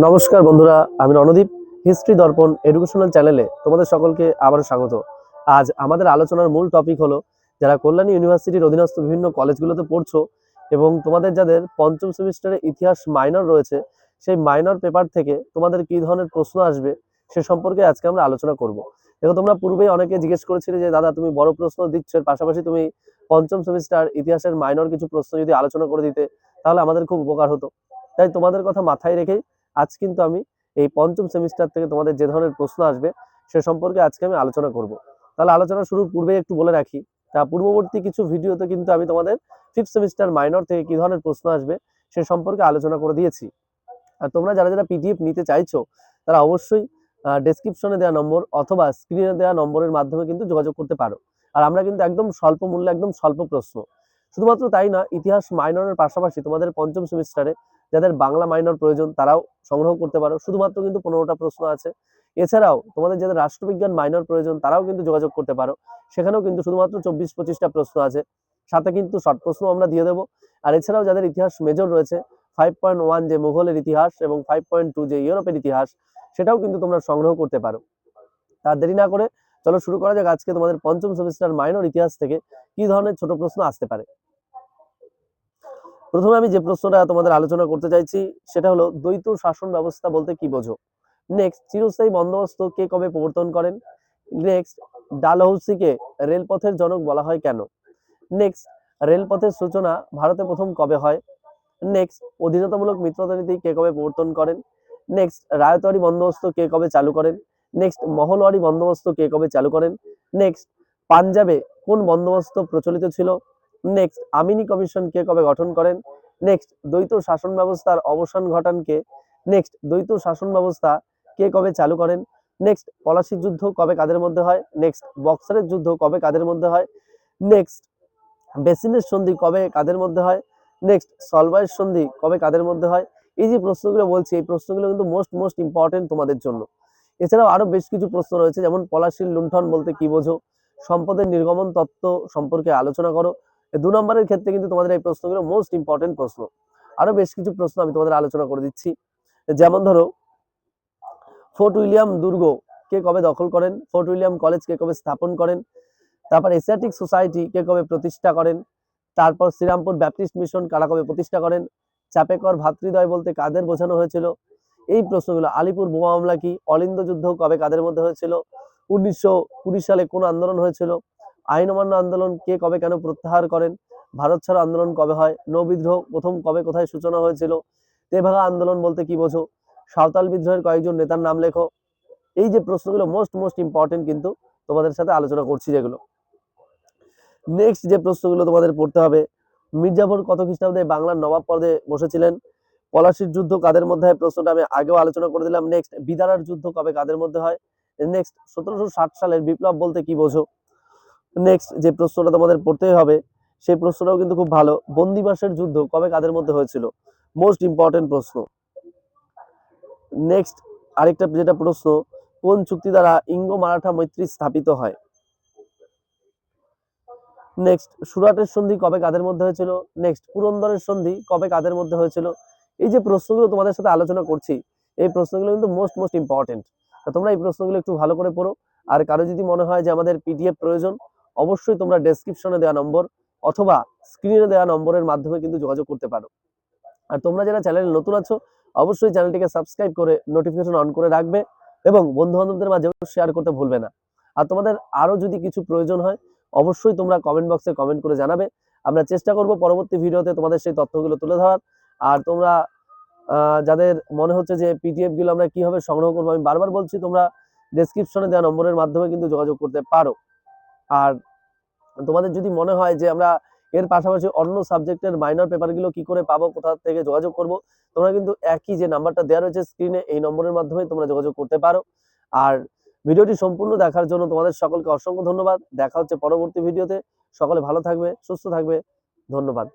নমস্কার বন্ধুরা, আমি রণদীপ। হিস্ট্রি দর্পণ এডুকেশনাল চ্যানেলে তোমাদের সকলকে আবারও স্বাগত। আজ আমাদের আলোচনার মূল টপিক হলো, যারা কল্যাণী ইউনিভার্সিটির অধীনস্থ বিভিন্ন কলেজগুলোতে পড়ছো এবং তোমাদের যাদের পঞ্চম সেমিস্টারে ইতিহাস মাইনর রয়েছে, সেই মাইনর পেপার থেকে তোমাদের কি ধরনের প্রশ্ন আসবে সে সম্পর্কে আজকে আমরা আলোচনা করব। দেখো, তোমরা পূর্বেই অনেকে জিজ্ঞেস করেছিলে যে দাদা তুমি বড় প্রশ্ন দিচ্ছ, এর পাশাপাশি তুমি পঞ্চম সেমিস্টার ইতিহাসের মাইনর কিছু প্রশ্ন যদি আলোচনা করে দিতে তাহলে আমাদের খুব উপকার হতো। তাই তোমাদের কথা মাথায় রেখেই আজ কিন্তু আমি এই পঞ্চম সেমিস্টার থেকে তোমাদের যে ধরনের প্রশ্ন আসবে সে সম্পর্কে আজকে আমি আলোচনা করব। তাহলে আলোচনা শুরুর পূর্বে একটু বলে রাখি, তা পূর্ববর্তী কিছু ভিডিওতে কিন্তু আমি তোমাদের ফিফথ সেমিস্টার মাইনর থেকে কি ধরনের প্রশ্ন আসবে সে সম্পর্কে আলোচনা করে দিয়েছি। আর তোমরা যারা যারা পিডিএফ নিতে চাইছো তারা অবশ্যই ডেসক্রিপশনে দেওয়া নম্বর অথবা স্ক্রিনে দেওয়া নম্বরের মাধ্যমে কিন্তু যোগাযোগ করতে পারো। আর আমরা কিন্তু একদম স্বল্প মূল্যে, একদম স্বল্প প্রশ্ন, শুধুমাত্র তাই না, ইতিহাস মাইনরের পাশাপাশি তোমাদের পঞ্চম সেমিস্টারে যাদের বাংলা মাইনর প্রয়োজন তারাও সংগ্রহ করতে পারো। শুধুমাত্র কিন্তু 15টা প্রশ্ন আছে। এছাড়াও তোমাদের যাদের রাষ্ট্রবিজ্ঞান মাইনর প্রয়োজন তারাও কিন্তু যোগাযোগ করতে পারো, সেখানেও কিন্তু শুধুমাত্র 24-25টা প্রশ্ন আছে, সাথে কিন্তু শর্ট প্রশ্ন আমরা দিয়ে দেবো। আর এছাড়াও যাদের ইতিহাস মেজর রয়েছে 5.1 যে মুঘলের ইতিহাস এবং 5.2 যে ইউরোপের ইতিহাস, সেটাও কিন্তু তোমরা সংগ্রহ করতে পারো। তার দেরি না করে চলো শুরু করা যাক আজকে তোমাদের পঞ্চম সেমিস্টার মাইনর ইতিহাস থেকে কি ধরনের ছোট প্রশ্ন আসতে পারে। প্রথমে আমি যে প্রশ্নটা তোমাদের আলোচনা করতে চাইছি সেটা হলো, দ্বৈত শাসন ব্যবস্থা বলতে কি বোঝো? নেক্সট, চিরস্থায়ী বন্দোবস্ত কে কবে প্রবর্তন করেন? নেক্সট, ডালহৌসিকে রেলপথের জনক বলা হয় কেন? নেক্সট, রেলপথের সূচনা ভারতে প্রথম কবে হয়? নেক্সট, অধীনতামূলক মিত্রতা নীতি কে কবে প্রবর্তন করেন? নেক্সট, রায়তওয়ারি বন্দোবস্ত কে কবে চালু করেন? নেক্সট, মহলওয়ারি বন্দোবস্ত কে কবে চালু করেন? নেক্সট, পাঞ্জাবে কোন বন্দোবস্ত প্রচলিত ছিল? নেক্সট, আমিনি কমিশন কে কবে গঠন করেন? নেক্সট, দ্বৈত শাসন ব্যবস্থার অবসান ঘটান কে? নেক্সট, দ্বৈত শাসন ব্যবস্থা কে কবে চালু করেন? নেক্সট, পলাশির যুদ্ধ কবে কাদের মধ্যে হয়? নেক্সট, বক্সারের যুদ্ধ কবে কাদের মধ্যে হয়? নেক্সট, বেসিনের সন্ধি কবে কাদের মধ্যে হয়? নেক্সট, সলবাইয়ের সন্ধি কবে কাদের মধ্যে হয়? এই যে প্রশ্নগুলো বলছি, এই প্রশ্নগুলো কিন্তু মোস্ট ইম্পর্টেন্ট তোমাদের জন্য। এছাড়াও আরো বেশ কিছু প্রশ্ন রয়েছে, যেমন পলাশির লুণ্ঠন বলতে কি বোঝো? সম্পদের নির্গমন তত্ত্ব সম্পর্কে আলোচনা করো। 2 নম্বরের ক্ষেত্রে কিন্তু তোমাদের এই প্রশ্নগুলো মোস্ট ইম্পর্টেন্ট প্রশ্ন। আরো বেশ কিছু প্রশ্ন আমি তোমাদের আলোচনা করে দিচ্ছি, যেমন ধরো, ফোর্ট উইলিয়াম দুর্গ কে কবে দখল করেন? ফোর্ট উইলিয়াম কলেজ কে কবে স্থাপন করেন? তারপর এশিয়াটিক সোসাইটি কে কবে প্রতিষ্ঠা করেন? তারপর শ্রীরামপুর ব্যাপটিস্ট মিশন কারা কবে প্রতিষ্ঠা করেন? চাপেকর ভাতৃদ্বয় বলতে কাদের বোঝানো হয়েছিল? এই প্রশ্নগুলো। আলিপুর বোমা মামলা কি? অলিন্দ যুদ্ধ কবে কাদের মধ্যে হয়েছিল? 1920 সালে কোন আন্দোলন হয়েছিল? আইন অমান্য আন্দোলন কে কবে কেন প্রত্যাহার করেন? ভারত ছাড়ো আন্দোলন কবে হয়? নৌ বিদ্রোহ প্রথম কবে কোথায় সূচনা হয়েছিল? তেভাগা আন্দোলন বলতে কি বোঝো? সাঁওতাল বিদ্রোহের কয়েকজন নেতার নাম লেখো। এই যে প্রশ্নগুলো মোস্ট ইম্পর্টেন্ট কিন্তু তোমাদের সাথে আলোচনা করছি যেগুলো। নেক্সট যে প্রশ্নগুলো তোমাদের পড়তে হবে, মির্জাফর কত খ্রিস্টাব্দে বাংলার নবাব পদে বসেছিলেন? পলাশির যুদ্ধ কাদের মধ্যে হয়? প্রশ্নটা আমি আগেও আলোচনা করে দিলাম। নেক্সট, বিদারার যুদ্ধ কবে কাদের মধ্যে হয়? নেক্সট, 1760 সালের বিপ্লব বলতে কি বোঝো? নেক্সট যে প্রশ্নটা তোমাদের পড়তেই হবে, সেই প্রশ্নটাও কিন্তু খুব ভালো, বন্দিবাসের যুদ্ধ কবে কাদের মধ্যে হয়েছিল? মোস্ট ইম্পর্টেন্ট প্রশ্ন। নেক্সট আরেকটা যেটা প্রশ্ন, কোন চুক্তি দ্বারা ইঙ্গ মারাঠা মৈত্রী স্থাপিত হয়? নেক্সট, সুরাটের সন্ধি কবে কাদের মধ্যে হয়েছিল? নেক্সট, পুরন্দরের সন্ধি কবে কাদের মধ্যে হয়েছিল? এই যে প্রশ্নগুলো তোমাদের সাথে আলোচনা করছি, এই প্রশ্নগুলো কিন্তু মোস্ট ইম্পর্টেন্ট। তোমরা এই প্রশ্নগুলো একটু ভালো করে পড়ো। আর কারো যদি মনে হয় যে আমাদের পিডিএফ প্রয়োজন, অবশ্যই তোমরা ডেসক্রিপশনে দেওয়া নম্বর অথবা স্ক্রিনে দেওয়া নম্বরের মাধ্যমে কিন্তু যোগাযোগ করতে পারো। আর তোমরা যারা চ্যানেলে নতুন আছো অবশ্যই চ্যানেলটিকে সাবস্ক্রাইব করে নোটিফিকেশন অন করে রাখবে এবং বন্ধু বান্ধবদের মাঝে শেয়ার করতে ভুলবে না। আর তোমাদের আরো যদি কিছু প্রয়োজন হয় অবশ্যই তোমরা কমেন্ট বক্সে কমেন্ট করে জানাবে। আমরা চেষ্টা করব পরবর্তী ভিডিওতে তোমাদের সেই তথ্যগুলো তুলে ধরার। আর তোমরা যাদের মনে হচ্ছে যে পিডিএফ গুলো আমরা কিভাবে সংগ্রহ করবো, আমি বারবার বলছি তোমরা ডেসক্রিপশনে দেওয়া নম্বরের মাধ্যমে কিন্তু যোগাযোগ করতে পারো। আর তোমাদের যদি মনে হয় যে আমরা এর পাশাপাশি অন্য সাবজেক্টের মাইনর পেপারগুলো কি করে পাবো, কোথা থেকে যোগাযোগ করব, তোমরা কিন্তু একই যে নাম্বারটা দেওয়া রয়েছে স্ক্রিনে, এই নম্বরের মাধ্যমে তোমরা যোগাযোগ করতে পারো। আর ভিডিওটি সম্পূর্ণ দেখার জন্য তোমাদের সকলকে অসংখ্য ধন্যবাদ। দেখা হচ্ছে পরবর্তী ভিডিওতে। সকলে ভালো থাকবে, সুস্থ থাকবে। ধন্যবাদ।